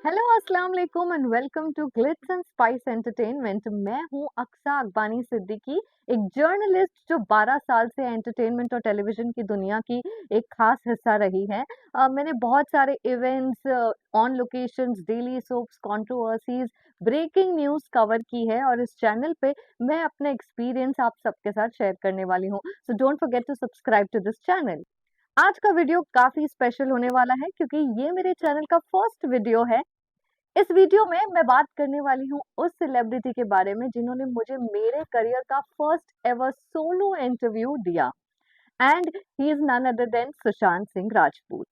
Hello अस्सलाम वालेकुम and welcome to glitz and spice entertainment. मैं हूं अक्सा अकबानी सिद्दीकी, एक जर्नलिस्ट जो 12 साल से एंटरटेनमेंट और टेलीविजन की दुनिया की एक खास हिस्सा रही है। मैंने बहुत सारे events, on locations, daily soaps, controversies, breaking news cover की है और इस चैनल पे मैं अपना एक्सपीरियंस आप सबके साथ शेयर करने वाली हूँ। So don't forget to subscribe to this channel. आज का वीडियो काफी स्पेशल होने वाला है क्योंकि ये मेरे चैनल का फर्स्ट वीडियो है। इस वीडियो में मैं बात करने वाली हूँ उस सेलिब्रिटी के बारे में जिन्होंने मुझे मेरे करियर का फर्स्ट एवर सोलो इंटरव्यू दिया। And he is none other than Sushant Singh Rajput.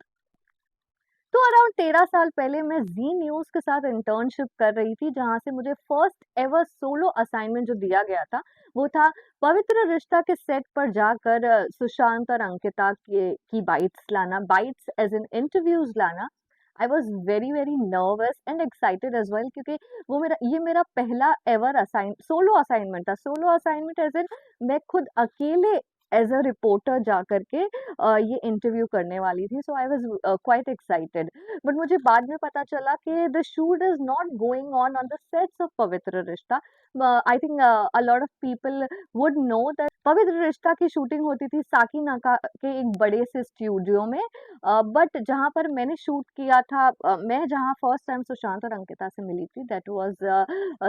तो अराउंड 13 साल पहले मैं जी न्यूज के साथ इंटर्नशिप कर रही थी, जहां से मुझे फर्स्ट एवर सोलो असाइनमेंट जो दिया गया था वो था पवित्र रिश्ता के सेट पर जाकर सुशांत और अंकिता की बाइट्स लाना, बाइट्स एज इन इंटरव्यूज लाना। I was very very nervous and excited as well, क्योंकि ये मेरा पहला एवर सोलो असाइनमेंट था। सोलो असाइनमेंट एज इन मैं खुद अकेले एज अ रिपोर्टर जा करके ये इंटरव्यू करने वाली थी। So I was quite excited. But मुझे बाद में पता चला कि the shoot is not going on the sets of Pavitra Rishta. I think a lot of people would know that Pavitra Rishta की शूटिंग होती थी साकीनाका के एक बड़े से स्टूडियो में। बट जहाँ पर मैंने शूट किया था, मैं जहाँ फर्स्ट टाइम सुशांत और अंकिता से मिली थी, that was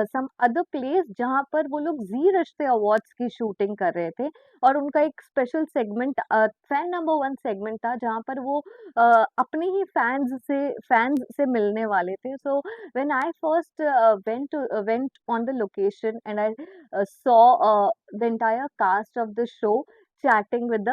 some other place जहाँ पर वो लोग जी रिश्ते अवार्ड्स की शूटिंग कर रहे थे। और उनका एक special segment, fan number one segment था, जहाँ पर वो अपने ही फैंस से मिलने वाले थे। So when I first went on the location and I saw the entire cast of the show chatting with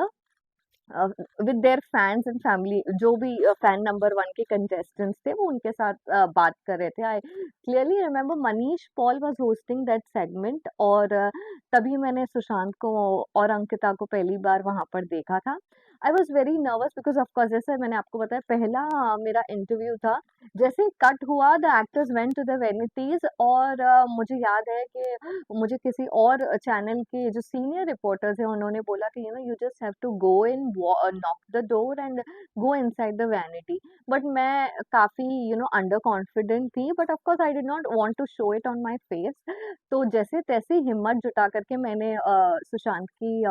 their fans and family, जो भी फैन नंबर वन के कंटेस्टेंट्स थे वो उनके साथ बात कर रहे थे। I clearly remember Manish Paul was hosting that segment, और तभी मैंने सुशांत को और अंकिता को पहली बार वहां पर देखा था। आई was very nervous because of course, जैसे मैंने आपको बताया, पहला मेरा इंटरव्यू था। जैसे कट हुआ, the actors went to the vanities, और मुझे याद है कि मुझे किसी और चैनल के जो सीनियर रिपोर्टर्स हैं उन्होंने बोला कि you just have to go in, knock the door and go inside the vanity. But मैं काफी अंडर कॉन्फिडेंट थी, but of course I did not want to show it on my face. तो जैसे तैसे हिम्मत जुटा करके मैंने सुशांत की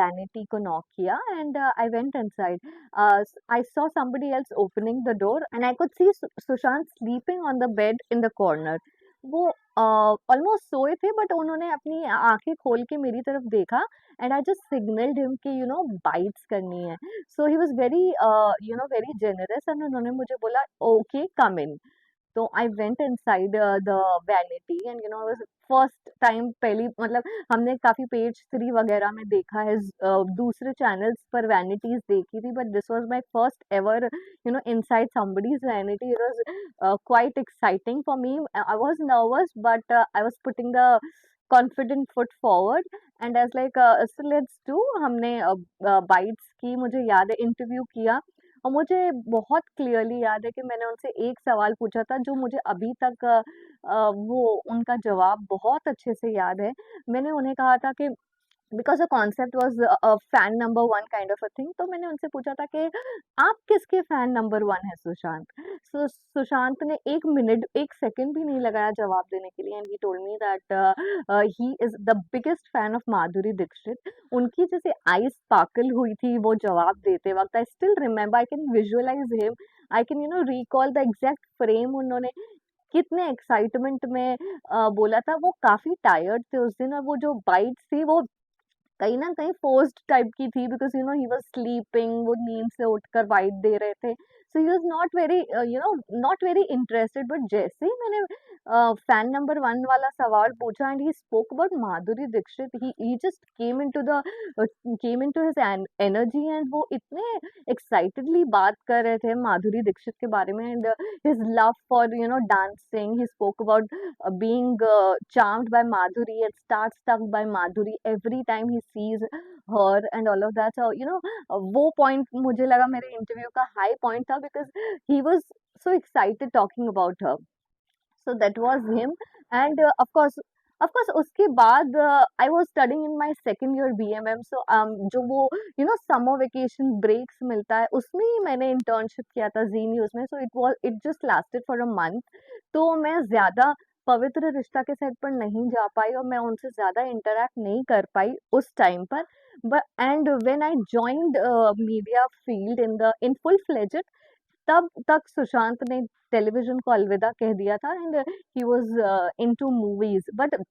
वैनिटी को नॉक किया and I went inside. I saw somebody else opening the door and I could see Sushant sleeping on the bed in the corner. वो ऑलमोस्ट सोए थे, बट उन्होंने अपनी आंखें खोल के मेरी तरफ देखा and I just signalled him कि बाइट्स करनी है। So he was very very generous and उन्होंने मुझे बोला ओके कम इन। तो I went inside the vanity and first time, पहली मतलब हमने काफी पेज 3 वगैरह में देखा है, दूसरे चैनल्स पर वैनिटीज देखी थी, but this was my first ever inside somebody's vanity. It was quite exciting for me. I was nervous, but I was putting the confident foot forward and as like so let's do। हमने bytes की, मुझे याद है interview किया, और मुझे बहुत clearly याद है कि मैंने उनसे एक सवाल पूछा था जो मुझे अभी तक वो उनका जवाब बहुत अच्छे से याद है। मैंने उन्हें कहा था कि because the concept was fan number one kind of a thing, तो मैंने उनसे पूछा था कि आप किसके फैन नंबर वन है सुशांत। सुशांत ने 1 मिनट 1 सेकंड भी नहीं लगाया जवाब देने के लिए and he told me that he is the biggest fan of Madhuri Dixit. उनकी जैसे आई स्पार्कल हुई थी वो जवाब देते वक्त। I still remember, I can visualise him, I can recall the exact frame उन्होंने कितने एक्साइटमेंट में बोला था। वो काफी टायर्ड थे उस दिन, और वो जो बाइट्स थी वो कहीं न कहीं फोर्स्ड टाइप की थी, बिकॉज़ ही वाज़ स्लीपिंग, वो नींद से उठकर बाइट दे रहे थे। So he was not very not very interested. But जैसे ही मैंने फैन नंबर 1 वाला सवाल पूछा and he spoke about Madhuri Dixit, he just came into his energy and वो इतने एक्साइटेडली बात कर रहे थे माधुरी दीक्षित के बारे में and his love for dancing. He spoke about being charmed by Madhuri and starstruck by Madhuri every time he sees her and all of that. So वो point मुझे लगा मेरे इंटरव्यू का हाई पॉइंट था, because he was so excited talking about her. So that was him, and of course of course उसके बाद I was studying in my second year BMM, so जो वो समर वेकेशन ब्रेक्स मिलता है उसमें ही मैंने internship किया था जी न्यूज में, so it just lasted for a month. तो मैं ज्यादा पवित्र रिश्ता के सेट पर नहीं जा पाई और मैं उनसे ज्यादा इंटरेक्ट नहीं कर पाई उस टाइम पर। But and when I joined media field in full fledged, तब तक सुशांत ने टेलीविजन को अलविदा कह दिया था, and he was into movies. But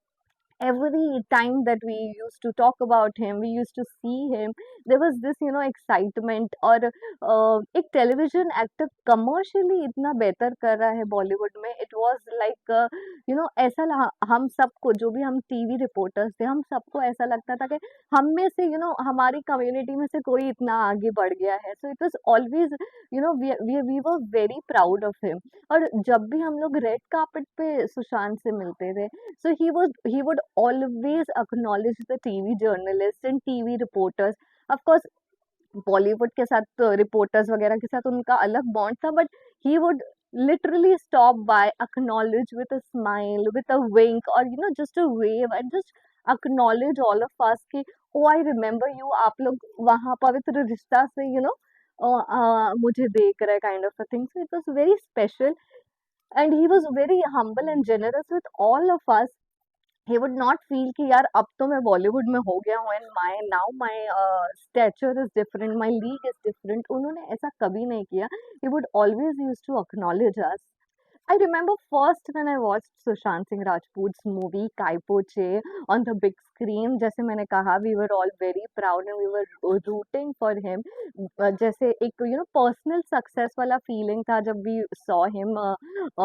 every time that we used to talk about him, we used to see him, there was this excitement, और एक टेलीविजन एक्टर कमर्शियली इतना बेहतर कर रहा है बॉलीवुड में, इट वाज लाइक ऐसा हम सबको, जो भी हम टीवी रिपोर्टर्स थे, हम सबको ऐसा लगता था कि हम में से हमारी कम्युनिटी में से कोई इतना आगे बढ़ गया है। So it was always we were very proud of him. और जब भी हम लोग रेड कार्पेट पे सुशांत से मिलते थे, so he would always acknowledge the TV journalists and TV reporters. Of course, Bollywood के साथ रिपोर्टर्स वगैरह के साथ उनका अलग बॉन्ड था, but he would literally stop by, acknowledge with a smile, with a wink, or just a wave, and just acknowledge all of us कि oh I remember you, आप लोग वहाँ पवित्र रिश्ता से मुझे देख रहे, kind of a thing. So it was very special, and he was very humble and generous with all of us. He would not feel कि यार अब तो मैं बॉलीवुड में हो गया हूँ, and my stature is different, my league is different. उन्होंने ऐसा कभी नहीं किया। He would always use to acknowledge us. I remember first when I watched Sushant Singh Rajput's movie Kai Po Che on the big screen, जैसे मैंने कहा, we were all very proud and we were rooting for him. जैसे एक personal success वाला feeling था जब we saw him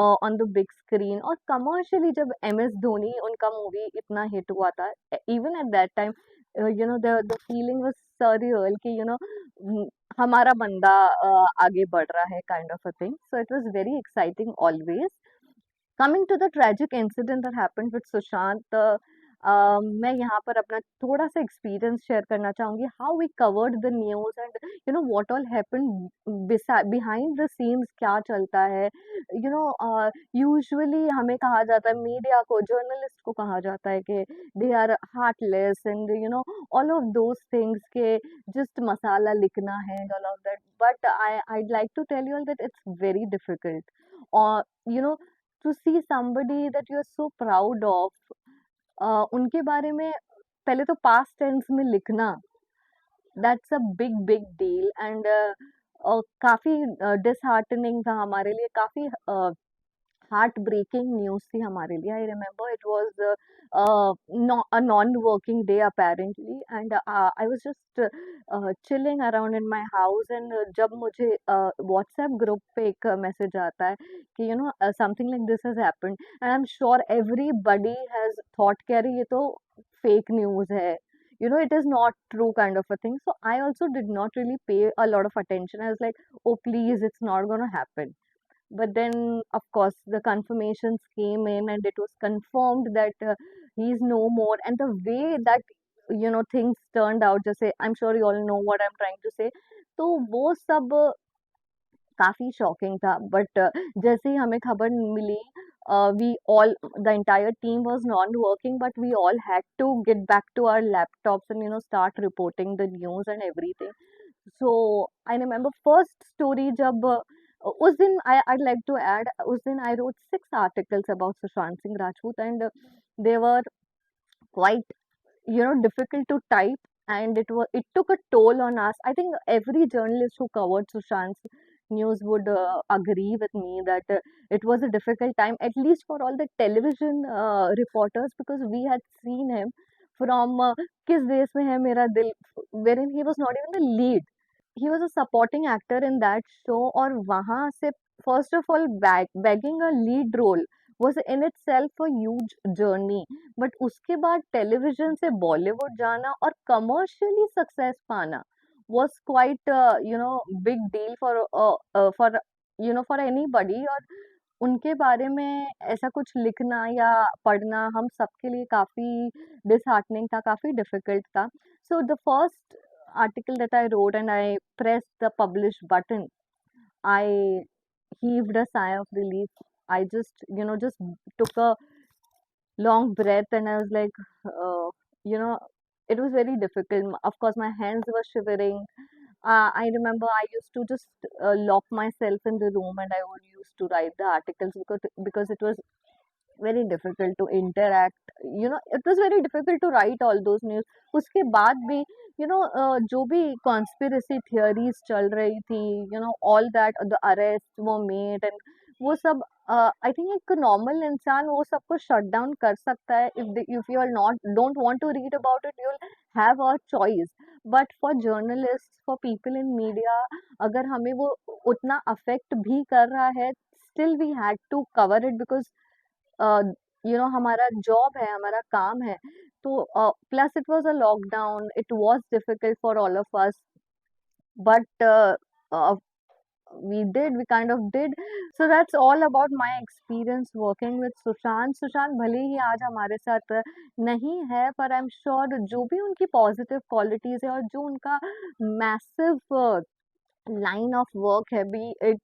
on the big screen, और commercially जब MS धोनी उनका movie इतना hit हुआ था, even at that time the feeling was surreal कि हमारा बंदा आगे बढ़ रहा है, kind of a thing. So it was very exciting always. Coming to the tragic incident that happened with Sushant, मैं यहाँ पर अपना थोड़ा सा एक्सपीरियंस शेयर करना चाहूंगी, how we covered the news and what all happened behind the scenes, क्या चलता है। यूजुअली हमें कहा जाता है, मीडिया को, जर्नलिस्ट को कहा जाता है कि they are heartless and all of those things के, जस्ट मसाला लिखना है and all of that. But I'd like to tell you all that it's very difficult, or to see somebody that you are so proud of, उनके बारे में पहले तो past tense में लिखना, that's a big big deal, and काफी disheartening था हमारे लिए, काफी हार्ट ब्रेकिंग न्यूज थी हमारे लिए। I remember it was a non-working day apparently, and I was just chilling around in my house, and जब मुझे WhatsApp ग्रुप पे एक मैसेज आता है कि something like this has happened, and I'm sure everybody has thought कि अरे ये तो fake news है, it is not true, kind of a thing. So I also did not really pay a lot of attention. I was like, oh please, it's not gonna happen. But then, of course, the confirmations came in, and it was confirmed that he's no more. And the way that things turned out, just say, I'm sure you all know what I'm trying to say. तो वो सब काफी shocking था, but जैसे ही हमें खबर मिली, we all, the entire team was not working, but we all had to get back to our laptops and start reporting the news and everything. So I remember first story जब उस दिन, I'd like to add, उस दिन I wrote 6 articles about Sushant Singh Rajput, and they were quite difficult to type, and it took a toll on us. I think every journalist who covered Sushant's news would agree with me that it was a difficult time, at least for all the television reporters, because we had seen him from किस देश में है मेरा दिल, wherein he was not even the lead. He was a supporting actor in that show, और वहां से first of all bagging a lead role was in itself a huge journey. But उसके बाद टेलीविजन से बॉलीवुड जाना और कमर्शियली सक्सेस पाना was quite big deal for for anybody. और उनके बारे में ऐसा कुछ लिखना या पढ़ना हम सबके लिए काफी डिसहार्टनिंग था, काफी डिफिकल्ट था. So the first article that I wrote and I pressed the publish button, I heaved a sigh of relief. I just, just took a long breath, and I was like, you know, it was very difficult. Of course, my hands were shivering. I remember I used to just lock myself in the room, and I would used to write the articles because it was very difficult to interact. It was very difficult to write all those news. उसके बाद भी जो भी conspiracy theories चल रही थी, all that the arrests were made, and वो सब I think एक normal इंसान वो सब को shut down कर सकता है. If you are not don't want to read about it, you'll have a choice. But for journalists, for people in media, अगर हमें वो उतना affect भी कर रहा है, still we had to cover it because uh, हमारा जॉब है, हमारा काम है. तो plus it was a lockdown, it was difficult for all of us, but we kind of did. So that's all about my experience working with Sushant. Sushant भले ही आज हमारे साथ नहीं है, पर आई एम श्योर जो भी उनकी पॉजिटिव क्वालिटीज है और जो उनका मैसिव line of work है, be it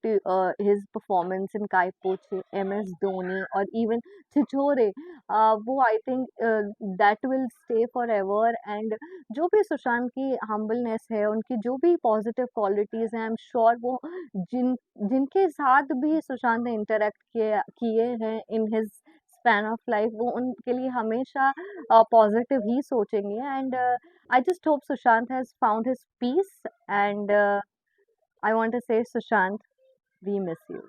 his performance in Kai Poche, MS Dhoni, or even Chichore, वो I think that will stay forever. And जो भी सुशांत की humbleness है, उनकी जो भी positive qualities हैं, I'm sure वो जिनके साथ भी सुशांत ने interact किए हैं in his span of life, वो उनके लिए हमेशा positive ही सोचेंगे. And I just hope Sushant has found his peace, and I want to say, Sushant, we miss you.